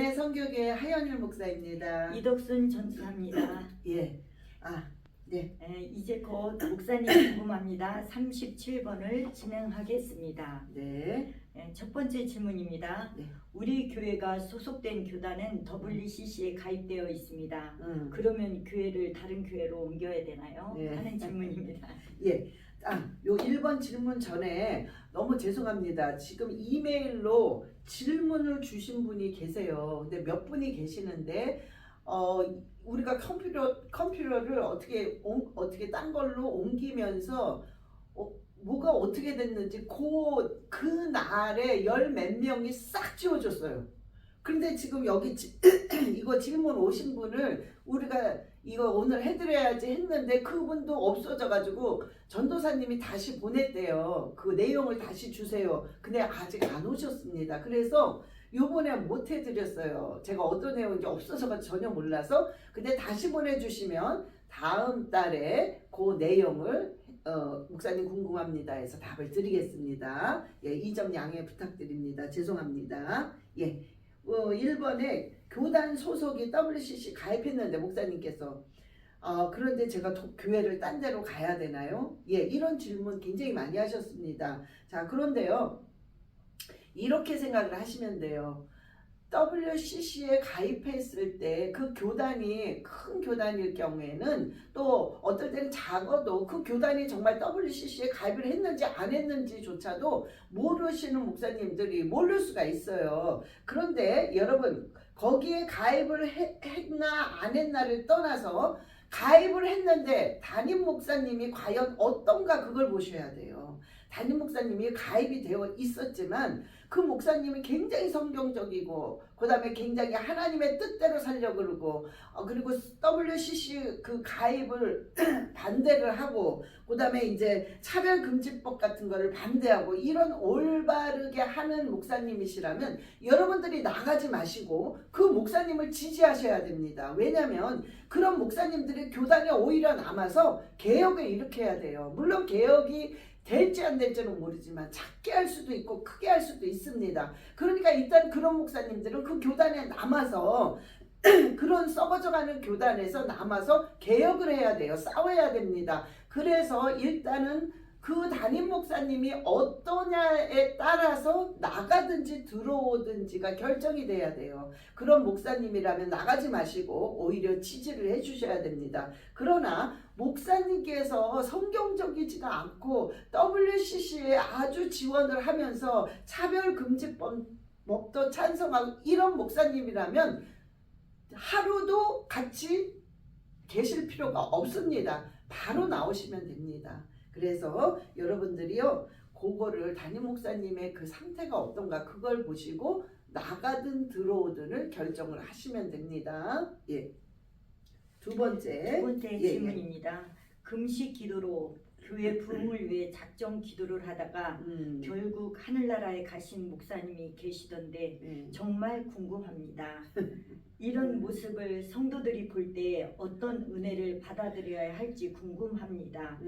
은혜 선교교회 하연일 목사입니다. 이덕순 전사입니다. 예. 네. 이제 곧 목사님 궁금합니다. 37번을 진행하겠습니다. 네. 첫 번째 질문입니다. 네. 우리 교회가 소속된 교단은 WCC에 가입되어 있습니다. 그러면 교회를 다른 교회로 옮겨야 되나요? 네. 하는 질문입니다. 예. 요 1번 질문 전에 너무 죄송합니다. 지금 이메일로 질문을 주신 분이 계세요. 근데 몇 분이 계시는데 우리가 컴퓨터를 어떻게 딴 걸로 옮기면서 뭐가 어떻게 됐는지 그 날에 열 몇 명이 싹 지워졌어요. 근데 지금 여기 이거 질문 오신 분을 우리가 이거 오늘 해드려야지 했는데 그분도 없어져가지고 전도사님이 다시 보냈대요. 그 내용을 다시 주세요. 근데 아직 안 오셨습니다. 그래서 요번에 못 해드렸어요. 제가 어떤 내용인지 없어서가 전혀 몰라서. 근데 다시 보내주시면 다음 달에 그 내용을 목사님 궁금합니다 해서 답을 드리겠습니다. 예, 이 점 양해 부탁드립니다. 죄송합니다. 예. 1번에 교단 소속이 WCC 가입했는데 목사님께서 그런데 제가 교회를 딴 데로 가야 되나요? 예, 이런 질문 굉장히 많이 하셨습니다. 자, 그런데요. 이렇게 생각을 하시면 돼요. WCC에 가입했을 때 그 교단이 큰 교단일 경우에는 또 어떨 때는 작아도 그 교단이 정말 WCC에 가입을 했는지 안 했는지조차도 모르시는 목사님들이 모를 수가 있어요. 그런데 여러분 거기에 가입을 했나 안 했나를 떠나서 가입을 했는데 담임 목사님이 과연 어떤가 그걸 보셔야 돼요. 담임 목사님이 가입이 되어 있었지만 그 목사님이 굉장히 성경적이고 그 다음에 굉장히 하나님의 뜻대로 살려고 그러고 그리고 WCC 그 가입을 반대를 하고 그 다음에 이제 차별금지법 같은 거를 반대하고 이런 올바르게 하는 목사님이시라면 여러분들이 나가지 마시고 그 목사님을 지지하셔야 됩니다. 왜냐하면 그런 목사님들이 교단에 오히려 남아서 개혁을 일으켜야 돼요. 물론 개혁이 될지 안 될지는 모르지만 작게 할 수도 있고 크게 할 수도 있습니다. 그러니까 일단 그런 목사님들은 그 교단에 남아서 그런 썩어져가는 교단에서 남아서 개혁을 해야 돼요. 싸워야 됩니다. 그래서 일단은 그 담임 목사님이 어떠냐에 따라서 나가든지 들어오든지가 결정이 돼야 돼요. 그런 목사님이라면 나가지 마시고 오히려 지지를 해주셔야 됩니다. 그러나 목사님께서 성경적이지가 않고 WCC에 아주 지원을 하면서 차별금지법도 찬성하고 이런 목사님이라면 하루도 같이 계실 필요가 없습니다. 바로 나오시면 됩니다. 그래서 여러분들이요 그거를 담임 목사님의 그 상태가 어떤가 그걸 보시고 나가든 들어오든을 결정을 하시면 됩니다. 예. 두 번째 질문입니다. 금식 기도로 교회 부흥을 위해 작정 기도를 하다가 결국 하늘나라에 가신 목사님이 계시던데 정말 궁금합니다. 이런 모습을 성도들이 볼 때 어떤 은혜를 받아들여야 할지 궁금합니다.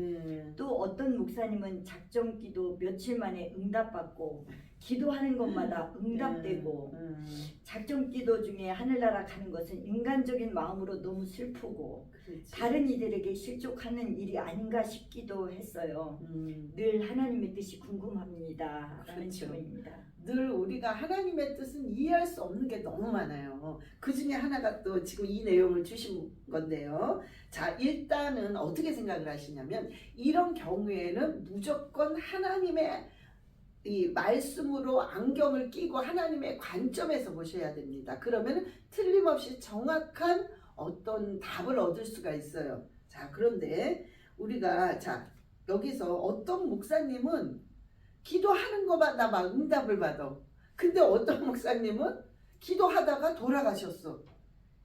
또 어떤 목사님은 작정 기도 며칠 만에 응답받고 기도하는 것마다 응답되고 작정 기도 중에 하늘나라 가는 것은 인간적인 마음으로 너무 슬프고 그렇지. 다른 이들에게 실족하는 일이 아닌가 싶기도 했어요. 늘 하나님의 뜻이 궁금합니다. 라는 그렇죠. 질문입니다. 늘 우리가 하나님의 뜻은 이해할 수 없는 게 너무 많아요. 그 중에 하나가 또 지금 이 내용을 주신 건데요. 자, 일단은 어떻게 생각을 하시냐면 이런 경우에는 무조건 하나님의 이 말씀으로 안경을 끼고 하나님의 관점에서 보셔야 됩니다. 그러면 틀림없이 정확한 어떤 답을 얻을 수가 있어요. 자, 그런데 우리가 여기서 어떤 목사님은 기도하는 것마다 막 응답을 받아. 근데 어떤 목사님은 기도하다가 돌아가셨어.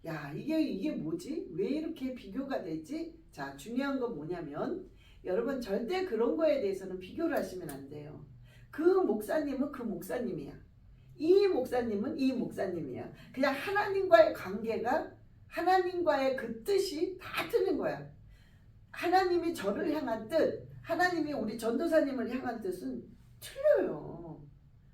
야, 이게 뭐지? 왜 이렇게 비교가 되지? 자, 중요한 건 뭐냐면 여러분 절대 그런 거에 대해서는 비교를 하시면 안 돼요. 그 목사님은 그 목사님이야. 이 목사님은 이 목사님이야. 그냥 하나님과의 관계가 하나님과의 그 뜻이 다 틀린 거야. 하나님이 저를 향한 뜻, 하나님이 우리 전도사님을 향한 뜻은 틀려요.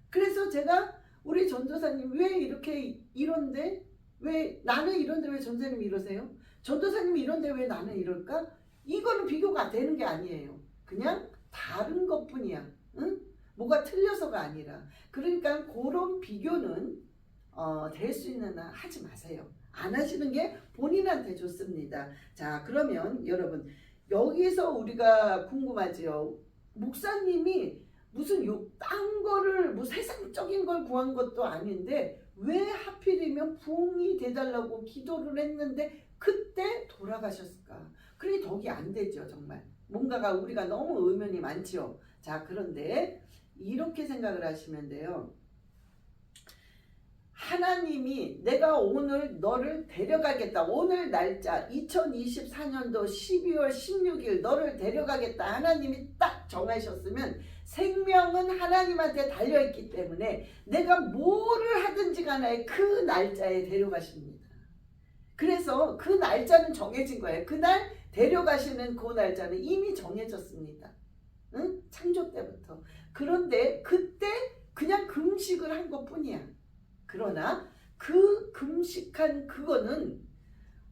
그래서 제가 우리 전도사님 왜 이렇게 이런데? 왜 나는 이런데 왜 전도사님 이러세요? 전도사님이 이런데 왜 나는 이럴까? 이거는 비교가 되는 게 아니에요. 그냥 다른 것뿐이야. 응? 뭐가 틀려서가 아니라. 그러니까 그런 비교는 될 수 있는 한 하지 마세요. 안 하시는 게 본인한테 좋습니다. 자, 그러면 여러분 여기서 우리가 궁금하지요. 목사님이 무슨 딴 거를 뭐 세상적인 걸 구한 것도 아닌데 왜 하필이면 부흥이 돼달라고 기도를 했는데 그때 돌아가셨을까? 그게 덕이 안 되죠. 정말 뭔가가 우리가 너무 의문이 많죠. 자, 그런데 이렇게 생각을 하시면 돼요. 하나님이 내가 오늘 너를 데려가겠다. 오늘 날짜 2024년도 12월 16일 너를 데려가겠다. 하나님이 딱 정하셨으면 생명은 하나님한테 달려있기 때문에 내가 뭐를 하든지 간에 그 날짜에 데려가십니다. 그래서 그 날짜는 정해진 거예요. 그날 데려가시는 그 날짜는 이미 정해졌습니다. 응? 창조 때부터. 그런데 그때 그냥 금식을 한 것뿐이야. 그러나 그 금식한 그거는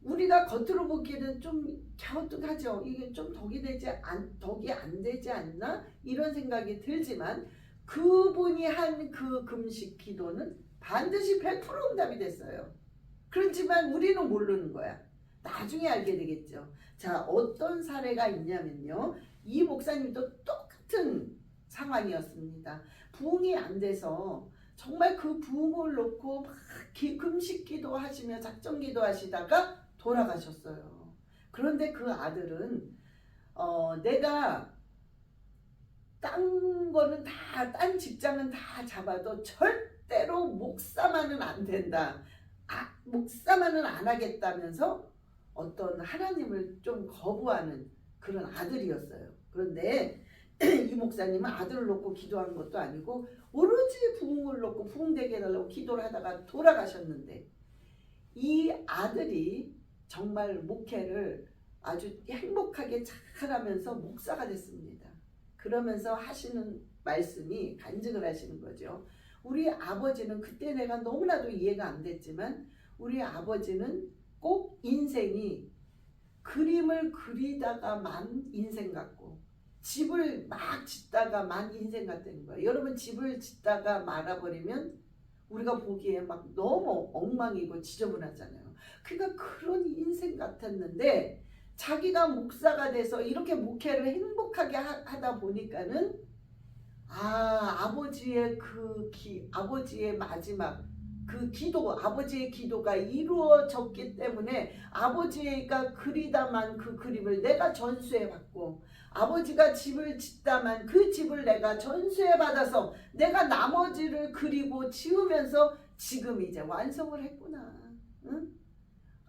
우리가 겉으로 보기에는 좀 갸우뚱하죠. 이게 좀 덕이 안 되지 않나? 이런 생각이 들지만 그분이 한 그 금식 기도는 반드시 100% 응답이 됐어요. 그렇지만 우리는 모르는 거야. 나중에 알게 되겠죠. 자, 어떤 사례가 있냐면요. 이 목사님도 똑같은 상황이었습니다. 부흥이 안 돼서 정말 그 부흥을 놓고 막 금식 기도하시며 작정 기도하시다가 돌아가셨어요. 그런데 그 아들은 내가 딴 직장은 다 잡아도 절대로 목사만은 안 된다. 목사만은 안 하겠다면서 어떤 하나님을 좀 거부하는 그런 아들이었어요. 그런데 이 목사님은 아들을 놓고 기도한 것도 아니고 오로지 부흥을 놓고 부흥되게 해달라고 기도를 하다가 돌아가셨는데 이 아들이 정말 목회를 아주 행복하게 잘하면서 목사가 됐습니다. 그러면서 하시는 말씀이 간증을 하시는 거죠. 우리 아버지는 그때 내가 너무나도 이해가 안 됐지만 우리 아버지는 꼭 인생이 그림을 그리다가만 인생 같고 집을 막 짓다가만 인생 같다는 거예요. 여러분 집을 짓다가 말아버리면 우리가 보기에 막 너무 엉망이고 지저분하잖아요. 그러니까 그런 인생 같았는데 자기가 목사가 돼서 이렇게 목회를 행복하게 하다 보니까는 아버지의 아버지의 마지막 그 기도, 아버지의 기도가 이루어졌기 때문에 아버지가 그리다만 그 그림을 내가 전수해 받고 아버지가 집을 짓다만 그 집을 내가 전수해 받아서 내가 나머지를 그리고 지으면서 지금 이제 완성을 했구나. 응?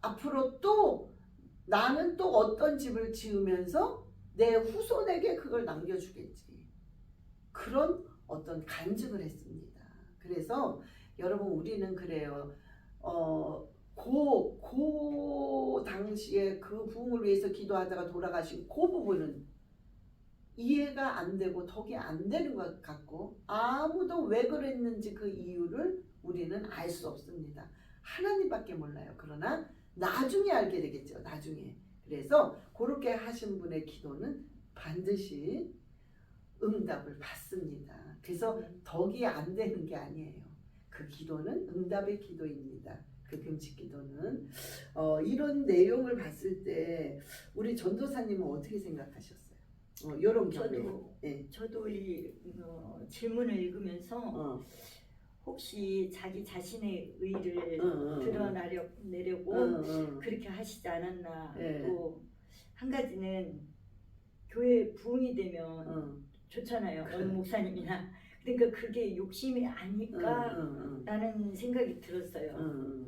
앞으로 또 나는 또 어떤 집을 지으면서 내 후손에게 그걸 남겨주겠지. 그런 어떤 간증을 했습니다. 그래서 여러분 우리는 그래요. 그 당시에 그 부흥을 위해서 기도하다가 돌아가신 그 부분은 이해가 안 되고 덕이 안 되는 것 같고 아무도 왜 그랬는지 그 이유를 우리는 알 수 없습니다. 하나님밖에 몰라요. 그러나 나중에 알게 되겠죠. 나중에. 그래서 그렇게 하신 분의 기도는 반드시 응답을 받습니다. 그래서 덕이 안 되는 게 아니에요. 그 기도는 응답의 기도입니다. 그 금식 기도는 이런 내용을 봤을 때 우리 전도사님은 어떻게 생각하셨어요? 이런 경우에 저도 이 질문을 읽으면서 혹시 자기 자신의 의를 드러내려고 그렇게 하시지 않았나. 또 한 가지는 교회 부흥이 되면 좋잖아요. 어느 목사님이나. 그러니까 그게 욕심이 아닐까라는 생각이 들었어요.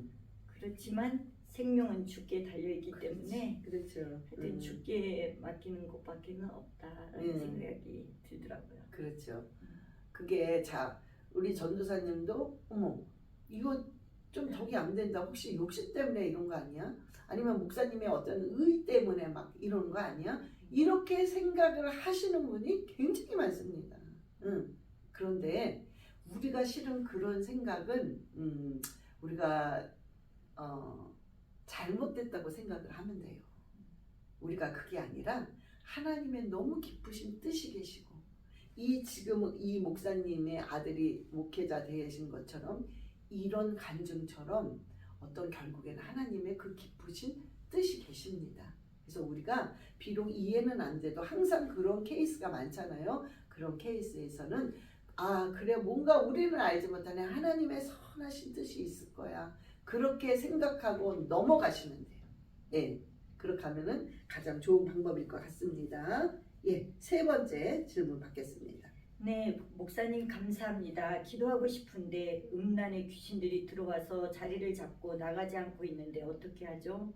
그렇지만 생명은 주께 달려있기 때문에 그렇죠. 하여튼 주께 맡기는 것밖에는 없다라는 생각이 들더라고요. 그렇죠. 그게 우리 전도사님도 이거 좀 덕이 안 된다. 혹시 욕심 때문에 이런 거 아니야? 아니면 목사님의 어떤 의 때문에 막 이런 거 아니야? 이렇게 생각을 하시는 분이 굉장히 많습니다. 그런데 우리가 실은 그런 생각은 우리가 잘못됐다고 생각을 하면 돼요. 우리가 그게 아니라 하나님의 너무 깊으신 뜻이 계시고 지금 이 목사님의 아들이 목회자 되신 것처럼 이런 간증처럼 어떤 결국에는 하나님의 그 깊으신 뜻이 계십니다. 그래서 우리가 비록 이해는 안 돼도 항상 그런 케이스가 많잖아요. 그런 케이스에서는 그래 뭔가 우리는 알지 못하는 하나님의 선하신 뜻이 있을 거야. 그렇게 생각하고 넘어가시면 돼요. 예, 그렇게 하면은 가장 좋은 방법일 것 같습니다. 예, 세 번째 질문 받겠습니다. 네, 목사님 감사합니다. 기도하고 싶은데 음란의 귀신들이 들어와서 자리를 잡고 나가지 않고 있는데 어떻게 하죠?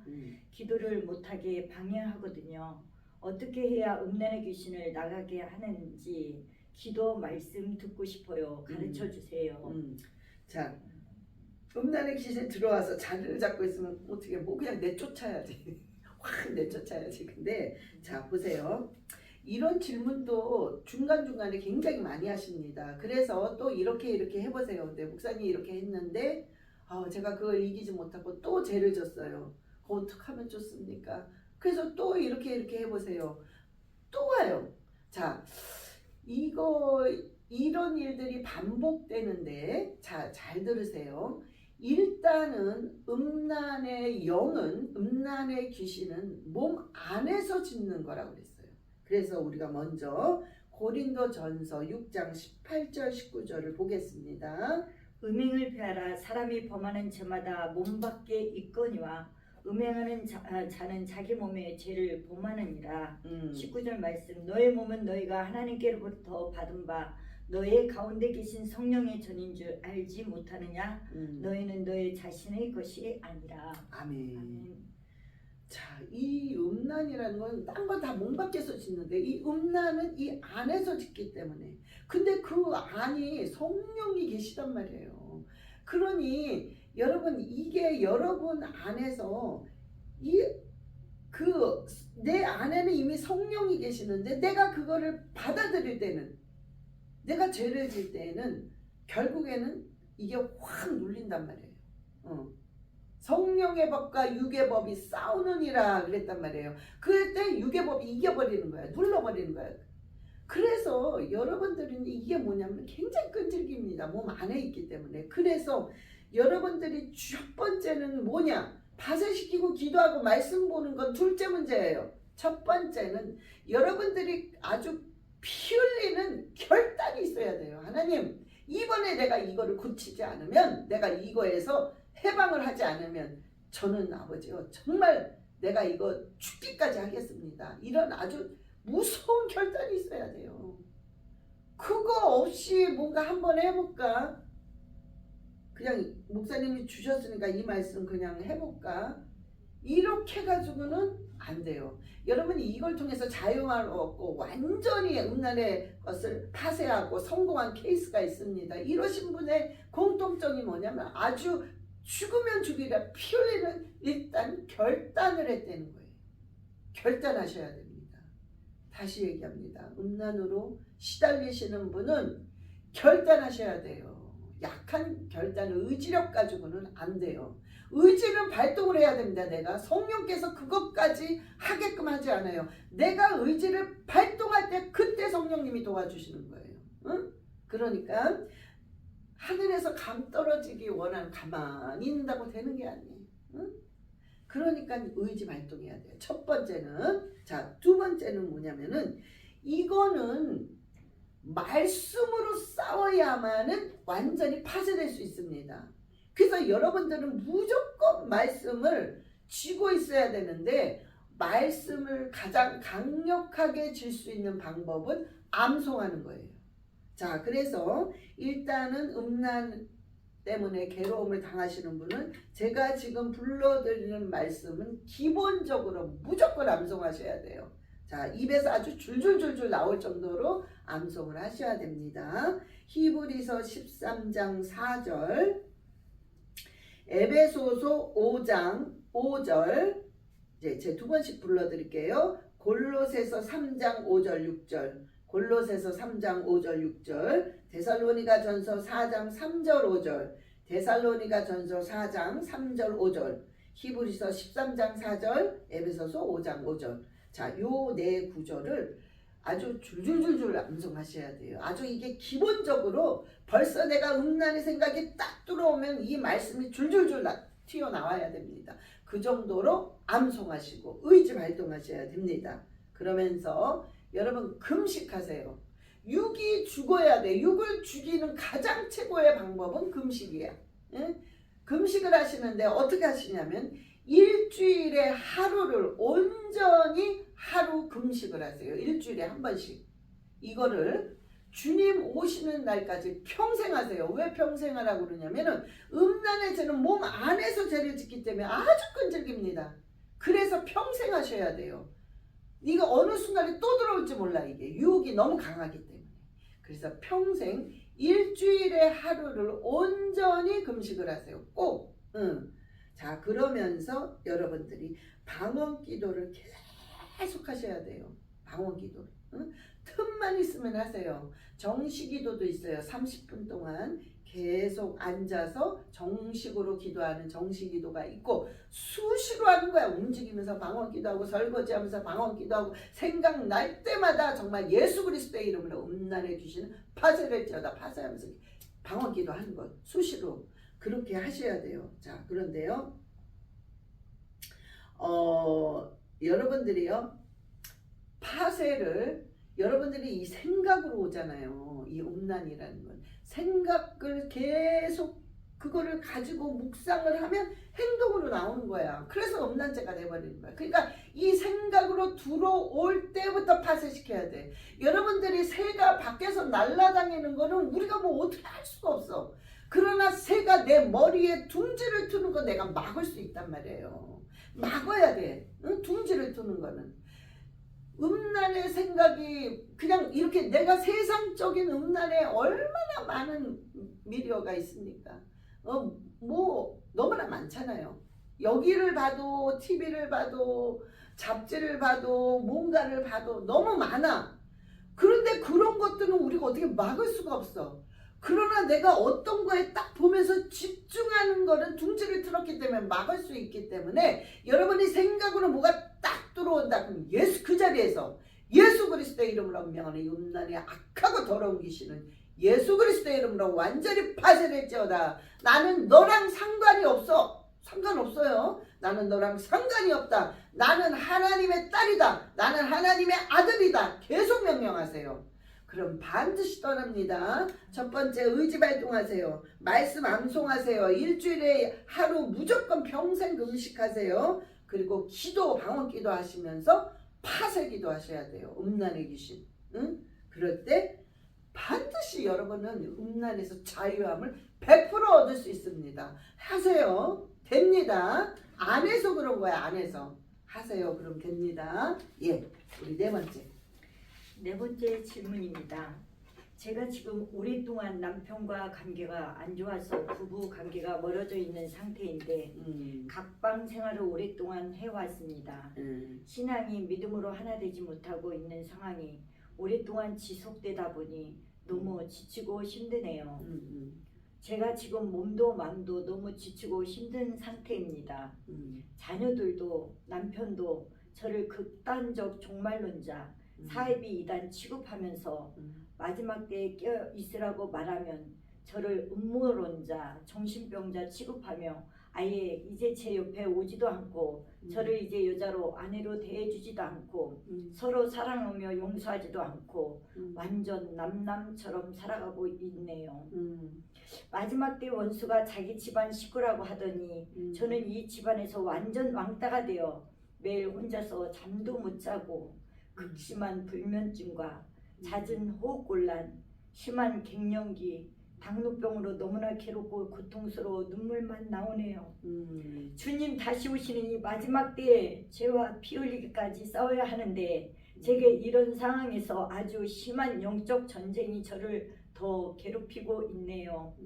기도를 못하게 방해하거든요. 어떻게 해야 음란의 귀신을 나가게 하는지 기도 말씀 듣고 싶어요. 가르쳐 주세요. 자, 음란의 귀신 들어와서 자리를 잡고 있으면 어떻게 그냥 내쫓아야지. 확 내쫓아야지. 근데 자 보세요. 이런 질문도 중간중간에 굉장히 많이 하십니다. 그래서 또 이렇게 해보세요. 근데 목사님이 이렇게 했는데 제가 그걸 이기지 못하고 또 죄를 졌어요. 어떻게 하면 좋습니까? 그래서 또 이렇게 해보세요. 또 와요. 자, 이런 일들이 반복되는데 잘 들으세요. 일단은 음란의 귀신은 몸 안에서 짓는 거라고 그랬어요. 그래서 우리가 먼저 고린도전서 6장 18절 19절을 보겠습니다. 음행을 피하라. 사람이 범하는 죄마다 몸 밖에 있거니와 음행하는 자는 자기 몸의 죄를 범하느니라. 19절 말씀. 너의 몸은 너희가 하나님께로부터 받은 바 너의 가운데 계신 성령의 전인 줄 알지 못하느냐? 너희는 너희 자신의 것이 아니라. 아멘. 자, 이 음란이라는 건 딴 건 다 몸 밖에서 짓는데 이 음란은 이 안에서 짓기 때문에. 근데 그 안이 성령이 계시단 말이에요. 그러니 여러분 이게 여러분 안에서 내 안에는 이미 성령이 계시는데 내가 그거를 받아들일 때는, 내가 죄를 질 때는 결국에는 이게 확 눌린단 말이에요. 성령의 법과 육의 법이 싸우느니라 그랬단 말이에요. 그럴 때 육의 법이 이겨버리는 거야. 눌러버리는 거야. 그래서 여러분들은 이게 뭐냐면 굉장히 끈질깁니다. 몸 안에 있기 때문에. 그래서 여러분들이 첫 번째는 뭐냐? 파쇄시키고 기도하고 말씀 보는 건 둘째 문제예요. 첫 번째는 여러분들이 아주 피 흘리는 결단이 있어야 돼요. 하나님, 이번에 내가 이거를 고치지 않으면, 내가 이거에서 해방을 하지 않으면 저는 아버지요 정말 내가 이거 죽기까지 하겠습니다. 이런 아주 무서운 결단이 있어야 돼요. 그거 없이 뭔가 한번 해볼까? 그냥 목사님이 주셨으니까 이 말씀 그냥 해볼까? 이렇게 해가지고는 안 돼요. 여러분이 이걸 통해서 자유함을 얻고 완전히 음란의 것을 파쇄하고 성공한 케이스가 있습니다. 이러신 분의 공통점이 뭐냐면 아주 죽으면 죽이라 피 흘리는 일단 결단을 했다는 거예요. 결단하셔야 됩니다. 다시 얘기합니다. 음란으로 시달리시는 분은 결단하셔야 돼요. 약한 결단을 의지력 가지고는 안 돼요. 의지는 발동을 해야 됩니다. 내가 성령께서 그것까지 하게끔 하지 않아요. 내가 의지를 발동할 때 그때 성령님이 도와주시는 거예요. 응? 그러니까 하늘에서 감 떨어지기 원하는 가만히 있는다고 되는 게 아니에요. 응? 그러니까 의지 발동해야 돼요. 첫 번째는. 자, 두 번째는 뭐냐면은 이거는 말씀으로 싸워야만은 완전히 파쇄될 수 있습니다. 그래서 여러분들은 무조건 말씀을 쥐고 있어야 되는데 말씀을 가장 강력하게 질 수 있는 방법은 암송하는 거예요. 자, 그래서 일단은 음란 때문에 괴로움을 당하시는 분은 제가 지금 불러드리는 말씀은 기본적으로 무조건 암송하셔야 돼요. 자, 입에서 아주 줄줄줄줄 나올 정도로 암송을 하셔야 됩니다. 히브리서 13장 4절, 에베소서 5장 5절, 이제 제 두 번씩 불러드릴게요. 골로새서 3장 5절 6절, 골로새서 3장 5절 6절, 데살로니가전서 4장 3절 5절, 데살로니가전서 4장 3절 5절, 히브리서 13장 4절, 에베소서 5장 5절. 자, 요 네 구절을 아주 줄줄줄줄 암송하셔야 돼요. 아주 이게 기본적으로 벌써 내가 음란의 생각이 딱 들어오면 이 말씀이 줄줄줄 튀어나와야 됩니다. 그 정도로 암송하시고 의지 발동하셔야 됩니다. 그러면서 여러분 금식하세요. 육이 죽어야 돼. 육을 죽이는 가장 최고의 방법은 금식이야. 예? 금식을 하시는데 어떻게 하시냐면 일주일에 하루를 온전히 하루 금식을 하세요. 일주일에 한 번씩. 이거를 주님 오시는 날까지 평생 하세요. 왜 평생 하라고 그러냐면은 음란의 죄는 몸 안에서 죄를 짓기 때문에 아주 끈질깁니다. 그래서 평생 하셔야 돼요. 이거 어느 순간에 또 들어올지 몰라. 이게 유혹이 너무 강하기 때문에. 그래서 평생 일주일에 하루를 온전히 금식을 하세요. 꼭. 자, 그러면서 여러분들이 방언 기도를 계속 하셔야 돼요. 방언 기도를. 틈만 있으면 하세요. 정시 기도도 있어요. 30분 동안 계속 앉아서 정식으로 기도하는 정시 기도가 있고 수시로 하는 거야. 움직이면서 방언 기도하고 설거지하면서 방언 기도하고 생각날 때마다 정말 예수 그리스도의 이름으로 음란의 귀신은 파쇄될지어다 파쇄하면서 방언 기도하는 것 수시로 그렇게 하셔야 돼요. 자, 그런데요. 여러분들이요. 파쇄를 여러분들이 이 생각으로 오잖아요. 이 음란이라는 건 생각을 계속 그거를 가지고 묵상을 하면 행동으로 나오는 거야. 그래서 음란죄가 돼버리는 거야. 그러니까 이 생각으로 들어올 때부터 파쇄시켜야 돼. 여러분들이 새가 밖에서 날아다니는 거는 우리가 뭐 어떻게 할 수가 없어. 그러나 새가 내 머리에 둥지를 트는 거 내가 막을 수 있단 말이에요. 막아야 돼. 응? 둥지를 트는 거는. 음란의 생각이 그냥 이렇게 내가 세상적인 음란에 얼마나 많은 미디어가 있습니까? 뭐 너무나 많잖아요. 여기를 봐도 TV를 봐도 잡지를 봐도 뭔가를 봐도 너무 많아. 그런데 그런 것들은 우리가 어떻게 막을 수가 없어. 그러나 내가 어떤 거에 딱 보면서 집중하는 거는 둥지를 틀었기 때문에 막을 수 있기 때문에 여러분이 생각으로 뭐가 딱 들어온다 그럼 예수 그 자리에서 예수 그리스도의 이름으로 명하는 이 음란의 악하고 더러운 귀신은 예수 그리스도의 이름으로 완전히 파쇄될지어다. 나는 너랑 상관이 없어. 상관없어요. 나는 너랑 상관이 없다. 나는 하나님의 딸이다. 나는 하나님의 아들이다. 계속 명령하세요. 그럼 반드시 떠납니다. 첫 번째 의지 발동하세요. 말씀 암송하세요. 일주일에 하루 무조건 평생 금식하세요. 그리고 기도 방언 기도 하시면서 파쇄 기도 하셔야 돼요. 음란의 귀신. 응? 그럴 때 반드시 여러분은 음란에서 자유함을 100% 얻을 수 있습니다. 하세요. 됩니다. 안에서 그런 거야. 안에서. 하세요. 그럼 됩니다. 예, 우리 네 번째. 네 번째 질문입니다. 제가 지금 오랫동안 남편과 관계가 안 좋아서 부부 관계가 멀어져 있는 상태인데 각방 생활을 오랫동안 해왔습니다. 신앙이 믿음으로 하나 되지 못하고 있는 상황이 오랫동안 지속되다 보니 너무 지치고 힘드네요. 제가 지금 몸도 마음도 너무 지치고 힘든 상태입니다. 자녀들도 남편도 저를 극단적 종말론자 사이비 이단 취급하면서 마지막 때에 깨어 있으라고 말하면 저를 음모론자 정신병자 취급하며 아예 이제 제 옆에 오지도 않고 저를 이제 여자로 아내로 대해주지도 않고 서로 사랑하며 용서하지도 않고 완전 남남처럼 살아가고 있네요. 마지막 때 원수가 자기 집안 식구라고 하더니 저는 이 집안에서 완전 왕따가 되어 매일 혼자서 잠도 못 자고 극심한 불면증과 잦은 호흡곤란, 심한 갱년기, 당뇨병으로 너무나 괴롭고 고통스러워 눈물만 나오네요. 주님 다시 오시는 이 마지막 때에 죄와 피 흘리기까지 싸워야 하는데 제게 이런 상황에서 아주 심한 영적 전쟁이 저를 더 괴롭히고 있네요.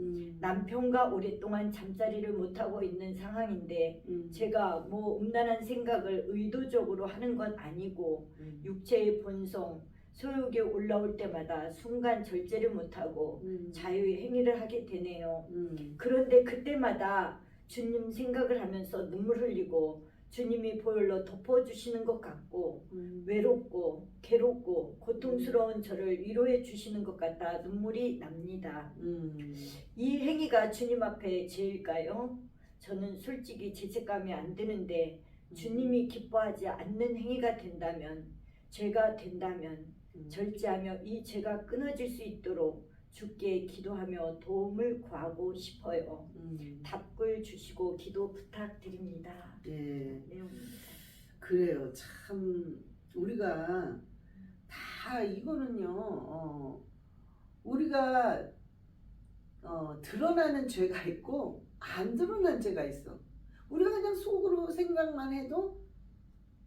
남편과 오랫동안 잠자리를 못하고 있는 상황인데 제가 뭐 음란한 생각을 의도적으로 하는 건 아니고 육체의 본성, 소욕에 올라올 때마다 순간 절제를 못하고 자유의 행위를 하게 되네요. 그런데 그때마다 주님 생각을 하면서 눈물 흘리고 주님이 보혈로 덮어주시는 것 같고 외롭고 괴롭고 고통스러운 저를 위로해 주시는 것 같아 눈물이 납니다. 이 행위가 주님 앞에 죄일까요? 저는 솔직히 죄책감이 안 드는데 주님이 기뻐하지 않는 행위가 된다면, 죄가 된다면 절제하며 이 죄가 끊어질 수 있도록 주께 기도하며 도움을 구하고 싶어요. 답글 주시고 기도 부탁드립니다. 예. 내용입니다. 그래요. 참 우리가 다 이거는요. 우리가 드러나는 죄가 있고 안 드러난 죄가 있어. 우리가 그냥 속으로 생각만 해도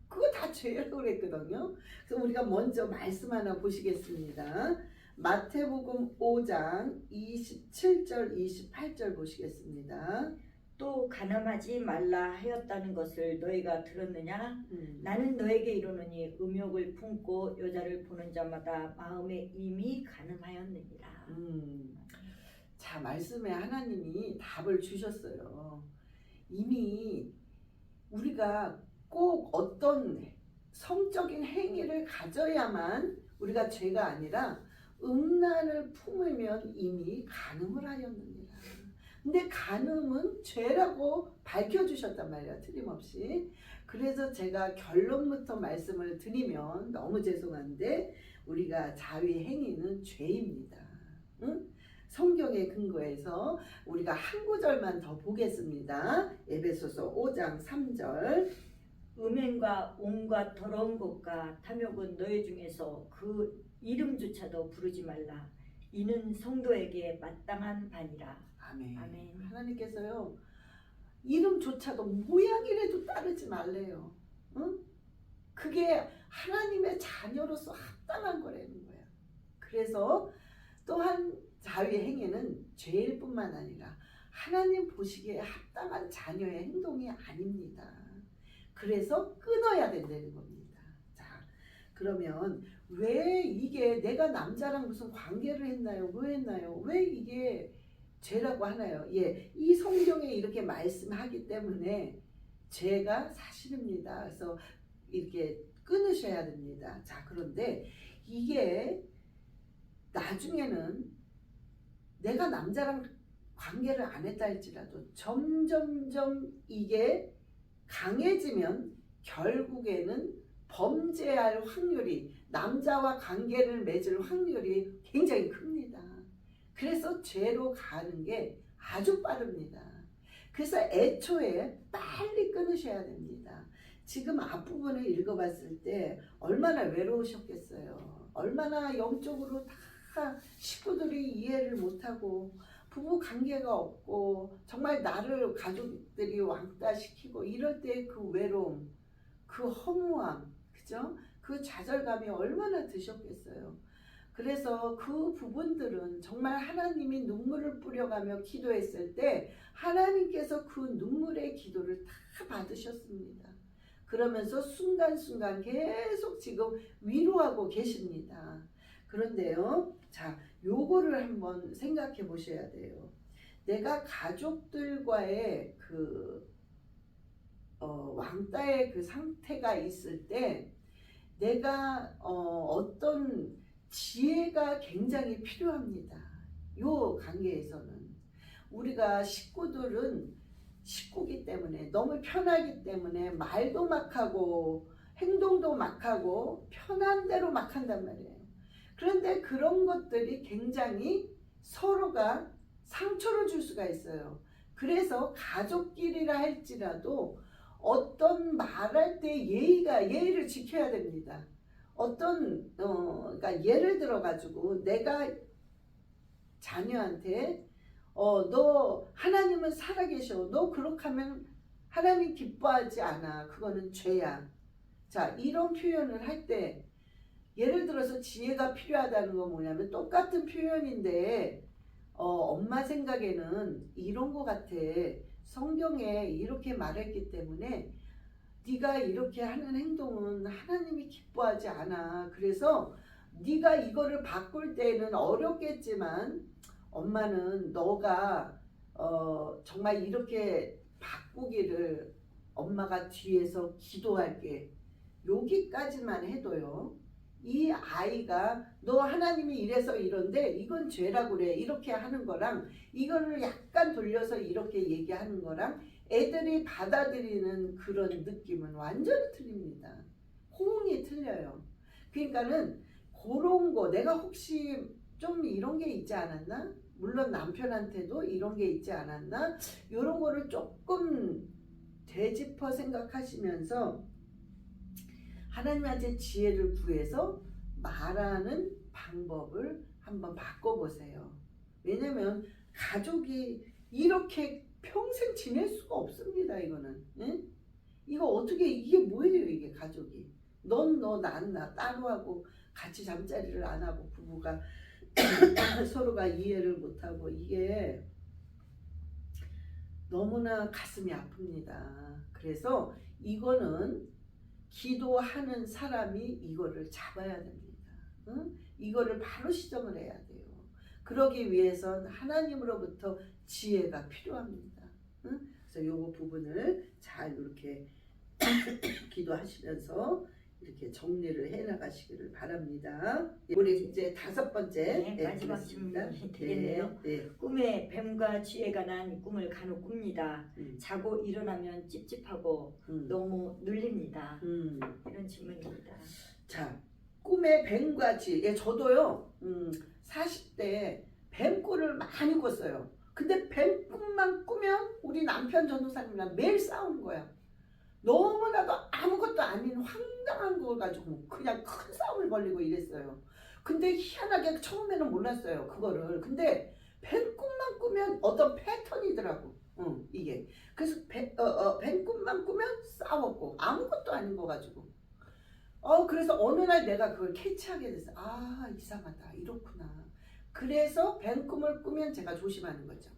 그거 다 죄라고 그랬거든요. 그래서 우리가 먼저 말씀 하나 보시겠습니다. 마태복음 5장 27절 28절 보시겠습니다. 또 간음하지 말라 하였다는 것을 너희가 들었느냐? 나는 너에게 이르노니 음욕을 품고 여자를 보는 자마다 마음에 이미 간음하였느니라. 자, 말씀에 하나님이 답을 주셨어요. 이미 우리가 꼭 어떤 성적인 행위를 가져야만 우리가 죄가 아니라 음란을 품으면 이미 간음을 하였느니라. 근데 간음은 죄라고 밝혀주셨단 말이야, 틀림없이. 그래서 제가 결론부터 말씀을 드리면 너무 죄송한데 우리가 자위 행위는 죄입니다. 응? 성경에 근거해서 우리가 한 구절만 더 보겠습니다. 에베소서 5장 3절. 음행과 온갖 더러운 것과 탐욕은 너희 중에서 그 이름조차도 부르지 말라. 이는 성도에게 마땅한 바니라. 아멘. 아멘. 하나님께서요, 이름조차도 모양이라도 따르지 말래요. 응? 그게 하나님의 자녀로서 합당한 거라는 거야. 그래서 또한 자유의 행위는 죄일 뿐만 아니라 하나님 보시기에 합당한 자녀의 행동이 아닙니다. 그래서 끊어야 된다는 겁니다. 자, 그러면 왜 이게 내가 남자랑 무슨 관계를 했나요? 왜 했나요? 왜 이게 죄라고 하나요? 예, 이 성경에 이렇게 말씀하기 때문에 죄가 사실입니다. 그래서 이렇게 끊으셔야 됩니다. 자, 그런데 이게 나중에는 내가 남자랑 관계를 안 했다 할지라도 점점점 이게 강해지면 결국에는 범죄할 확률이, 남자와 관계를 맺을 확률이 굉장히 큽니다. 그래서 죄로 가는 게 아주 빠릅니다. 그래서 애초에 빨리 끊으셔야 됩니다. 지금 앞부분을 읽어봤을 때 얼마나 외로우셨겠어요. 얼마나 영적으로 다 식구들이 이해를 못하고 부부 관계가 없고 정말 나를 가족들이 왕따시키고 이럴 때 그 외로움, 그 허무함, 그죠? 그 좌절감이 얼마나 드셨겠어요. 그래서 그 부분들은 정말 하나님이 눈물을 뿌려가며 기도했을 때 하나님께서 그 눈물의 기도를 다 받으셨습니다. 그러면서 순간순간 계속 지금 위로하고 계십니다. 그런데요, 자, 요거를 한번 생각해 보셔야 돼요. 내가 가족들과의 왕따의 그 상태가 있을 때 내가 어떤 지혜가 굉장히 필요합니다. 요 관계에서는 우리가 식구들은 식구기 때문에 너무 편하기 때문에 말도 막 하고 행동도 막 하고 편한 대로 막 한단 말이에요. 그런데 그런 것들이 굉장히 서로가 상처를 줄 수가 있어요. 그래서 가족끼리라 할지라도 어떤 말할 때 예의를 지켜야 됩니다. 그러니까 예를 들어 가지고 내가 자녀한테 너 하나님은 살아계셔. 너 그렇게 하면 하나님 기뻐하지 않아. 그거는 죄야. 자, 이런 표현을 할 때 예를 들어서 지혜가 필요하다는 건 뭐냐면 똑같은 표현인데 엄마 생각에는 이런 거 같아. 성경에 이렇게 말했기 때문에 네가 이렇게 하는 행동은 하나님이 기뻐하지 않아. 그래서 네가 이거를 바꿀 때는 어렵겠지만 엄마는 너가 정말 이렇게 바꾸기를 엄마가 뒤에서 기도할게. 여기까지만 해도요. 이 아이가 너 하나님이 이래서 이런데 이건 죄라고 그래. 이렇게 하는 거랑 이거를 약간 돌려서 이렇게 얘기하는 거랑 애들이 받아들이는 그런 느낌은 완전히 틀립니다. 호응이 틀려요. 그러니까는 그런 거 내가 혹시 좀 이런 게 있지 않았나? 물론 남편한테도 이런 게 있지 않았나? 이런 거를 조금 되짚어 생각하시면서 하나님한테 지혜를 구해서 말하는 방법을 한번 바꿔보세요. 왜냐면 가족이 이렇게 평생 지낼 수가 없습니다. 이거는. 응? 이거 어떻게 이게 뭐예요 이게 가족이. 넌 너 난 나 따로 하고 같이 잠자리를 안 하고 부부가 서로가 이해를 못하고 이게 너무나 가슴이 아픕니다. 그래서 이거는 기도하는 사람이 이거를 잡아야 됩니다. 응? 이거를 바로 시정을 해야 돼요. 그러기 위해선 하나님으로부터 지혜가 필요합니다. 응? 그래서 이 부분을 잘 이렇게 기도하시면서 이렇게 정리를 해 나가시기를 바랍니다. 우리 이제 5번째 마지막 질문이 되겠네요. 네. 꿈에 뱀과 쥐가 난 꿈을 간혹 꿉니다. 자고 일어나면 찝찝하고 너무 눌립니다. 이런 질문입니다. 자, 꿈에 뱀과 쥐. 예, 저도요. 40대 뱀꿀을 많이 꿨어요. 근데 뱀꿈만 꾸면 우리 남편 전도사님이랑 매일 싸우는 거야. 너무나도 아무것도 아닌 황당한 걸 가지고 그냥 큰 싸움을 벌리고 이랬어요. 근데 희한하게 처음에는 몰랐어요. 그거를. 근데 뱀꿈만 꾸면 어떤 패턴이더라고. 이게. 그래서 뱀꿈만 꾸면 싸웠고 아무것도 아닌 거 가지고. 그래서 어느 날 내가 그걸 캐치하게 됐어. 아, 이상하다. 이렇구나. 그래서 뱀꿈을 꾸면 제가 조심하는 거죠.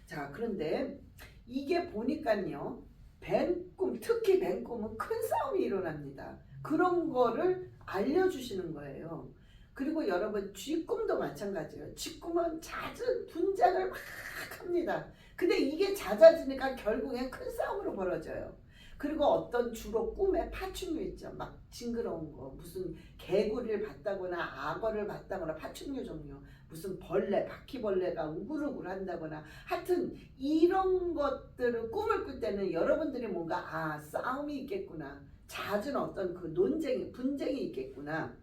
자, 그런데 이게 보니까요. 뱀꿈, 특히 뱀꿈은 큰 싸움이 일어납니다. 그런 거를 알려주시는 거예요. 그리고 여러분 쥐꿈도 마찬가지예요. 쥐꿈은 잦은 분장을 막 합니다. 근데 이게 잦아지니까 결국엔 큰 싸움으로 벌어져요. 그리고 어떤 주로 꿈에 파충류 있죠. 막 징그러운 거, 무슨 개구리를 봤다거나 악어를 봤다거나 파충류 종류, 무슨 벌레, 바퀴벌레가 우글우글 한다거나 하여튼 이런 것들을 꿈을 꿀 때는 여러분들이 뭔가 싸움이 있겠구나. 잦은 어떤 그 논쟁이, 분쟁이 있겠구나.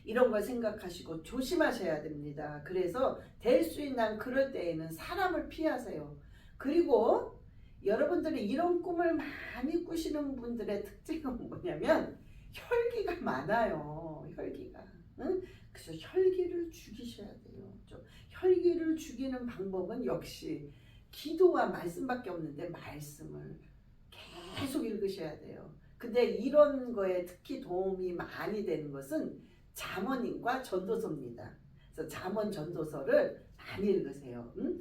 이런 걸 생각하시고 조심하셔야 됩니다. 그래서 될 수 있는 그럴 때에는 사람을 피하세요. 그리고 여러분들이 이런 꿈을 많이 꾸시는 분들의 특징은 뭐냐면 혈기가 많아요. 혈기가. 응? 그래서 혈기를 죽이셔야 돼요. 좀 혈기를 죽이는 방법은 역시 기도와 말씀밖에 없는데 말씀을 계속 읽으셔야 돼요. 근데 이런 거에 특히 도움이 많이 되는 것은 잠언인과 전도서입니다. 그래서 잠언 전도서를 많이 읽으세요. 응?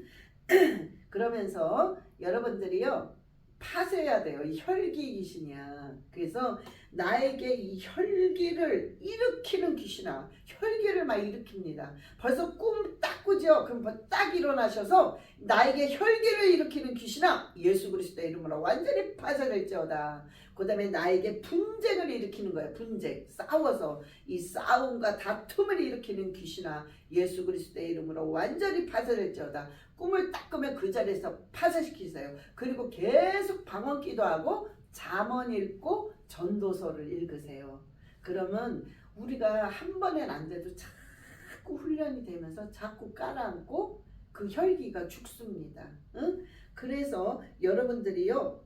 그러면서 여러분들이요 파세야 돼요. 이 혈기 귀신이야. 그래서 나에게 이 혈기를 일으키는 귀신아, 혈기를 막 일으킵니다. 벌써 꿈 딱 꾸죠? 그럼 딱 일어나셔서 나에게 혈기를 일으키는 귀신아, 예수 그리스도의 이름으로 완전히 파산할지어다. 그 다음에 나에게 분쟁을 일으키는 거예요. 분쟁, 싸워서 이 싸움과 다툼을 일으키는 귀신아, 예수 그리스도의 이름으로 완전히 파산할지어다. 꿈을 딱 꾸면 그 자리에서 파쇄시키세요. 그리고 계속 방언 기도하고 잠언 읽고 전도서를 읽으세요. 그러면 우리가 한 번엔 안 돼도 자꾸 훈련이 되면서 자꾸 깔아앉고 그 혈기가 죽습니다. 응? 그래서 여러분들이요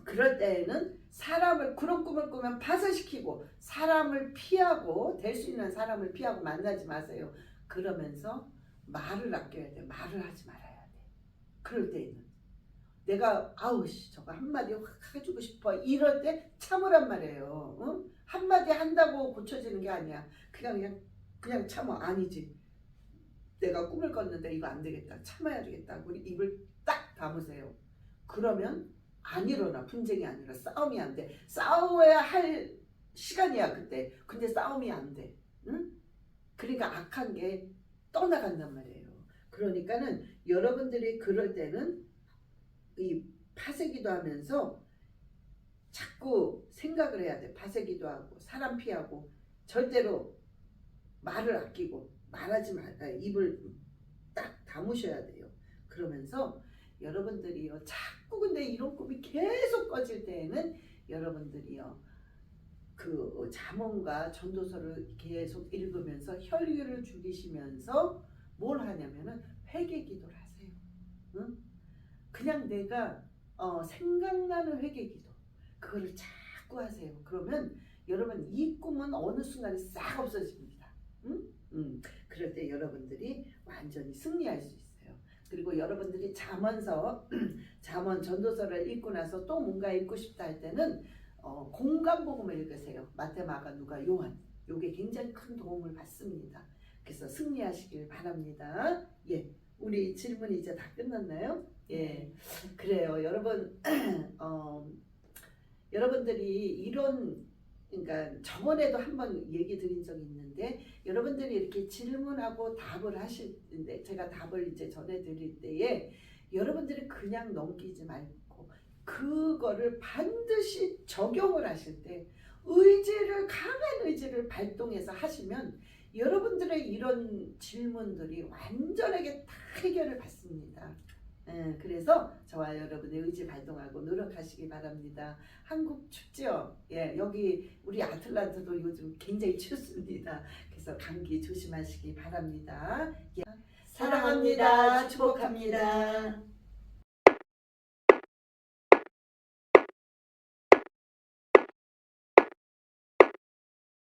그럴 때에는 사람을 그런 꿈을 꾸면 파쇄시키고 사람을 피하고 될 수 있는 사람을 피하고 만나지 마세요. 그러면서 말을 아껴야 돼. 말을 하지 말아야 돼. 그럴 때에는 내가 저거 한마디 확 해주고 싶어 이럴 때 참으란 말이에요. 응? 한마디 한다고 고쳐지는 게 아니야. 그냥 참아. 아니지. 내가 꿈을 꿨는데 이거 안 되겠다. 참아야 되겠다. 우리 입을 딱 다무세요. 그러면 안 일어나. 분쟁이 아니라 싸움이 안 돼. 싸워야 할 시간이야 그때. 근데 싸움이 안 돼. 응? 그러니까 악한 게 떠나간단 말이에요. 그러니까는 여러분들이 그럴 때는 이 파쇄기도 하면서 자꾸 생각을 해야 돼. 파쇄기도 하고 사람 피하고 절대로 말을 아끼고 말하지 말까 입을 딱 다무셔야 돼요. 그러면서 여러분들이요 자꾸 근데 이런 꿈이 계속 꺼질 때에는 여러분들이요 그 잠언과 전도서를 계속 읽으면서 혈기를 죽이시면서 뭘 하냐면은 회개 기도를 하세요. 응? 그냥 내가 생각나는 회개 기도 그거를 자꾸 하세요. 그러면 여러분 이 꿈은 어느 순간에 싹 없어집니다. 응? 그럴 때 여러분들이 완전히 승리할 수 있어요. 그리고 여러분들이 잠언서 잠언 전도서를 읽고 나서 또 뭔가 읽고 싶다 할 때는 공간 복음을 읽으세요. 마태, 마가, 누가, 요한. 요게 굉장히 큰 도움을 받습니다. 그래서 승리하시길 바랍니다. 예, 우리 질문이 이제 다 끝났나요? 예, 그래요. 여러분, 여러분들이 이런 그러니까 저번에도 한번 얘기 드린 적이 있는데 여러분들이 이렇게 질문하고 답을 하시는데 제가 답을 이제 전해드릴 때에 여러분들이 그냥 넘기지 말고 그거를 반드시 적용을 하실 때 강한 의지를 발동해서 하시면 여러분들의 이런 질문들이 완전하게 다 해결을 받습니다. 그래서 저와 여러분의 의지 발동하고 노력하시기 바랍니다. 한국 춥죠? 예, 여기 우리 아틀란타도 요즘 굉장히 춥습니다. 그래서 감기 조심하시기 바랍니다. 예. 사랑합니다. 축복합니다.